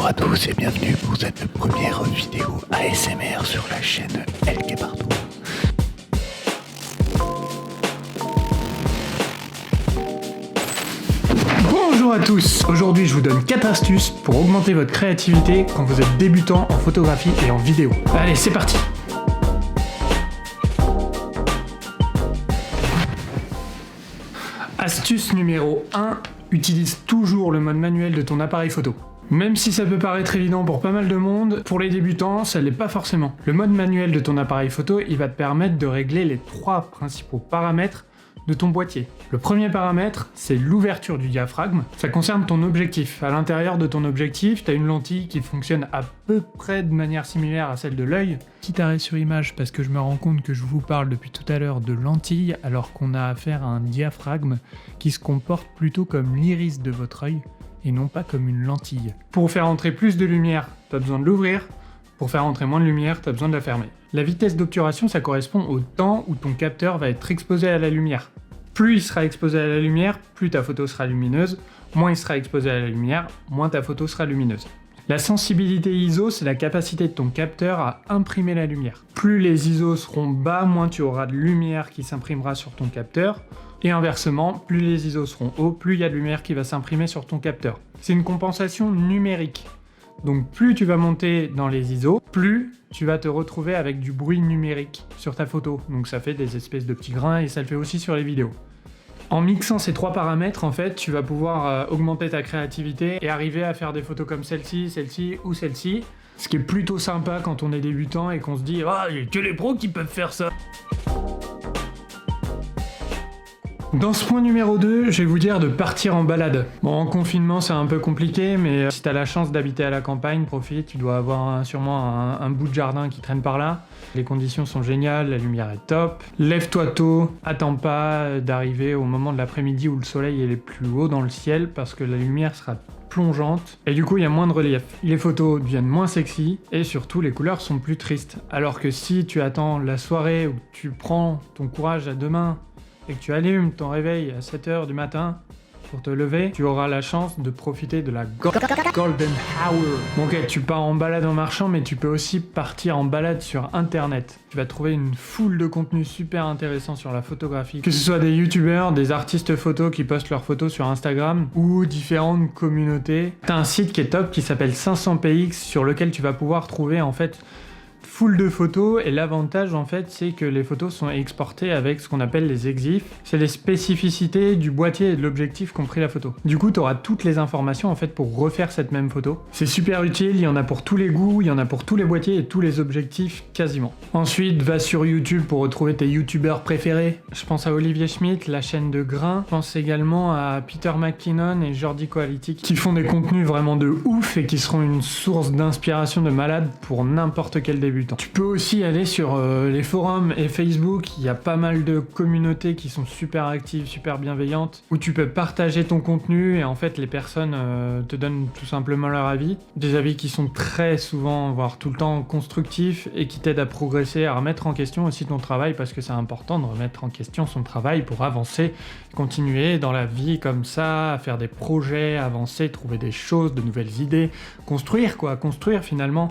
Bonjour à tous et bienvenue pour cette première vidéo ASMR sur la chaîne LK Partout. Bonjour à tous, aujourd'hui je vous donne 4 astuces pour augmenter votre créativité quand vous êtes débutant en photographie et en vidéo. Allez, c'est parti! Astuce numéro 1, utilise toujours le mode manuel de ton appareil photo. Même si ça peut paraître évident pour pas mal de monde, pour les débutants, ça l'est pas forcément. Le mode manuel de ton appareil photo, il va te permettre de régler les 3 principaux paramètres de ton boîtier. Le premier paramètre, c'est l'ouverture du diaphragme. Ça concerne ton objectif. À l'intérieur de ton objectif, tu as une lentille qui fonctionne à peu près de manière similaire à celle de l'œil. Petit arrêt sur image parce que je me rends compte que je vous parle depuis tout à l'heure de lentille alors qu'on a affaire à un diaphragme qui se comporte plutôt comme l'iris de votre œil et non pas comme une lentille. Pour faire entrer plus de lumière, tu as besoin de l'ouvrir. Pour faire entrer moins de lumière, tu as besoin de la fermer. La vitesse d'obturation, ça correspond au temps où ton capteur va être exposé à la lumière. Plus il sera exposé à la lumière, plus ta photo sera lumineuse. Moins il sera exposé à la lumière, moins ta photo sera lumineuse. La sensibilité ISO, c'est la capacité de ton capteur à imprimer la lumière. Plus les ISO seront bas, moins tu auras de lumière qui s'imprimera sur ton capteur. Et inversement, plus les ISO seront hauts, plus il y a de lumière qui va s'imprimer sur ton capteur. C'est une compensation numérique. Donc plus tu vas monter dans les ISO, plus tu vas te retrouver avec du bruit numérique sur ta photo. Donc ça fait des espèces de petits grains et ça le fait aussi sur les vidéos. En mixant ces 3 paramètres, en fait, tu vas pouvoir augmenter ta créativité et arriver à faire des photos comme celle-ci, celle-ci ou celle-ci. Ce qui est plutôt sympa quand on est débutant et qu'on se dit « Ah, il y a que les pros qui peuvent faire ça !» Dans ce point numéro 2, je vais vous dire de partir en balade. Bon, en confinement, c'est un peu compliqué, mais si t'as la chance d'habiter à la campagne, profite, tu dois avoir sûrement un bout de jardin qui traîne par là. Les conditions sont géniales, la lumière est top. Lève-toi tôt, attends pas d'arriver au moment de l'après-midi où le soleil est le plus haut dans le ciel, parce que la lumière sera plongeante, et du coup il y a moins de relief. Les photos deviennent moins sexy, et surtout les couleurs sont plus tristes. Alors que si tu attends la soirée où tu prends ton courage à deux mains, et que tu allumes ton réveil à 7h du matin pour te lever, tu auras la chance de profiter de la Golden Hour. Bon, ok, tu pars en balade en marchant, mais tu peux aussi partir en balade sur internet. Tu vas trouver une foule de contenus super intéressants sur la photographie. Que ce soit des youtubeurs, des artistes photos qui postent leurs photos sur Instagram, ou différentes communautés. T'as un site qui est top qui s'appelle 500px sur lequel tu vas pouvoir trouver en fait foule de photos, et l'avantage en fait c'est que les photos sont exportées avec ce qu'on appelle les EXIF. C'est les spécificités du boîtier et de l'objectif qu'ont pris la photo. Du coup tu auras toutes les informations en fait pour refaire cette même photo. C'est super utile, il y en a pour tous les goûts, il y en a pour tous les boîtiers et tous les objectifs quasiment. Ensuite va sur YouTube pour retrouver tes youtubeurs préférés. Je pense à Olivier Schmitt, la chaîne de Grain. Je pense également à Peter McKinnon et Jordi Quality qui font des contenus vraiment de ouf et qui seront une source d'inspiration de malade pour n'importe quel débutant. Tu peux aussi aller sur les forums et Facebook, il y a pas mal de communautés qui sont super actives, super bienveillantes, où tu peux partager ton contenu et en fait les personnes te donnent tout simplement leur avis. Des avis qui sont très souvent, voire tout le temps constructifs et qui t'aident à progresser, à remettre en question aussi ton travail parce que c'est important de remettre en question son travail pour avancer, continuer dans la vie comme ça, à faire des projets, avancer, trouver des choses, de nouvelles idées, construire finalement.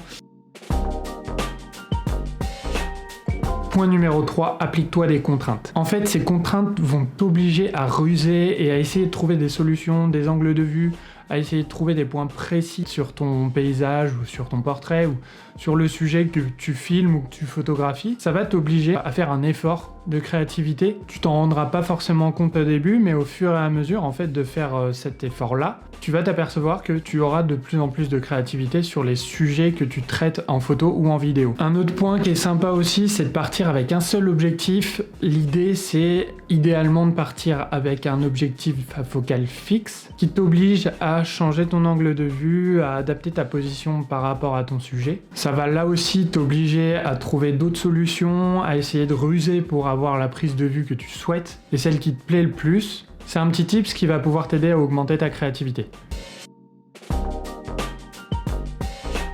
Point numéro 3, applique-toi des contraintes. En fait, ces contraintes vont t'obliger à ruser et à essayer de trouver des solutions, des angles de vue, à essayer de trouver des points précis sur ton paysage ou sur ton portrait ou sur le sujet que tu filmes ou que tu photographies. Ça va t'obliger à faire un effort de créativité. Tu t'en rendras pas forcément compte au début, mais au fur et à mesure en fait de faire cet effort-là, tu vas t'apercevoir que tu auras de plus en plus de créativité sur les sujets que tu traites en photo ou en vidéo. Un autre point qui est sympa aussi, c'est de partir avec un seul objectif. L'idée, c'est idéalement de partir avec un objectif à focale fixe qui t'oblige à changer ton angle de vue, à adapter ta position par rapport à ton sujet. Ça va là aussi t'obliger à trouver d'autres solutions, à essayer de ruser pour avoir la prise de vue que tu souhaites et celle qui te plaît le plus. C'est un petit tips qui va pouvoir t'aider à augmenter ta créativité.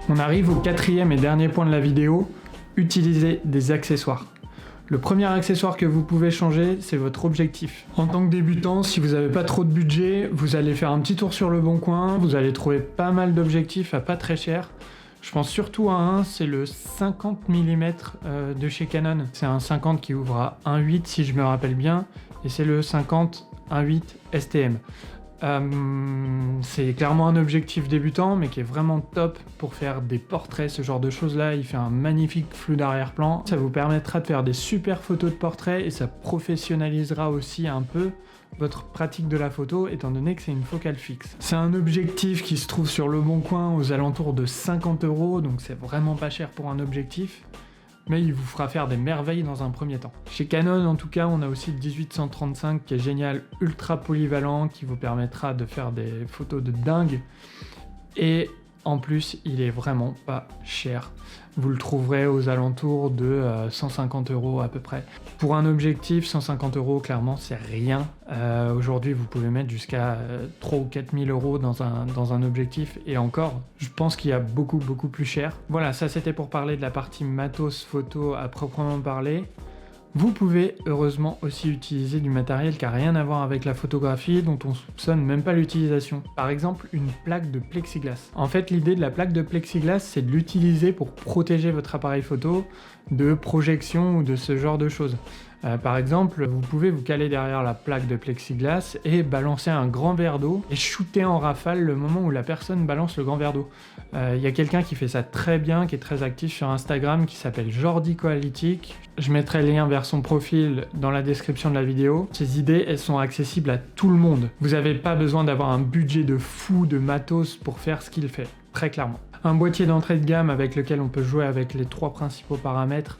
On arrive au 4e et dernier point de la vidéo, utiliser des accessoires. Le premier accessoire que vous pouvez changer, c'est votre objectif. En tant que débutant, si vous n'avez pas trop de budget, vous allez faire un petit tour sur le bon coin, vous allez trouver pas mal d'objectifs à pas très cher. Je pense surtout à un, c'est le 50 mm de chez Canon. C'est un 50 qui ouvre à 1.8 si je me rappelle bien, et c'est le 50 1.8 STM. C'est clairement un objectif débutant, mais qui est vraiment top pour faire des portraits, ce genre de choses là. Il fait un magnifique flou d'arrière-plan. Ça vous permettra de faire des super photos de portraits et ça professionnalisera aussi un peu votre pratique de la photo, étant donné que c'est une focale fixe. C'est un objectif qui se trouve sur le bon coin aux alentours de 50 €, donc c'est vraiment pas cher pour un objectif, mais il vous fera faire des merveilles dans un premier temps. Chez Canon, en tout cas, on a aussi le 18-135 qui est génial, ultra polyvalent, qui vous permettra de faire des photos de dingue. Et en plus, il est vraiment pas cher. Vous le trouverez aux alentours de 150 € à peu près. Pour un objectif, 150 €, clairement, c'est rien. Aujourd'hui, vous pouvez mettre jusqu'à 3 ou 4 000 € dans un objectif. Et encore, je pense qu'il y a beaucoup plus cher. Voilà, ça c'était pour parler de la partie matos photo à proprement parler. Vous pouvez heureusement aussi utiliser du matériel qui n'a rien à voir avec la photographie, dont on soupçonne même pas l'utilisation. Par exemple, une plaque de plexiglas. En fait, l'idée de la plaque de plexiglas, c'est de l'utiliser pour protéger votre appareil photo de projection ou de ce genre de choses. Par exemple, vous pouvez vous caler derrière la plaque de plexiglas et balancer un grand verre d'eau et shooter en rafale le moment où la personne balance le grand verre d'eau. Il y a quelqu'un qui fait ça très bien, qui est très actif sur Instagram, qui s'appelle Jordi Coalitic. Je mettrai le lien vers son profil dans la description de la vidéo. Ces idées, elles sont accessibles à tout le monde. Vous n'avez pas besoin d'avoir un budget de fou de matos pour faire ce qu'il fait, très clairement. Un boîtier d'entrée de gamme avec lequel on peut jouer avec les 3 principaux paramètres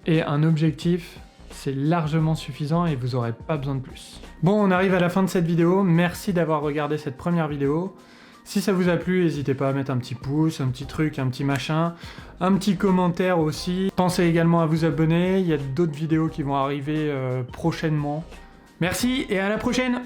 et un objectif, c'est largement suffisant et vous n'aurez pas besoin de plus. Bon, on arrive à la fin de cette vidéo. Merci d'avoir regardé cette première vidéo. Si ça vous a plu, n'hésitez pas à mettre un petit pouce, un petit truc, un petit machin, un petit commentaire aussi. Pensez également à vous abonner, il y a d'autres vidéos qui vont arriver prochainement. Merci et à la prochaine!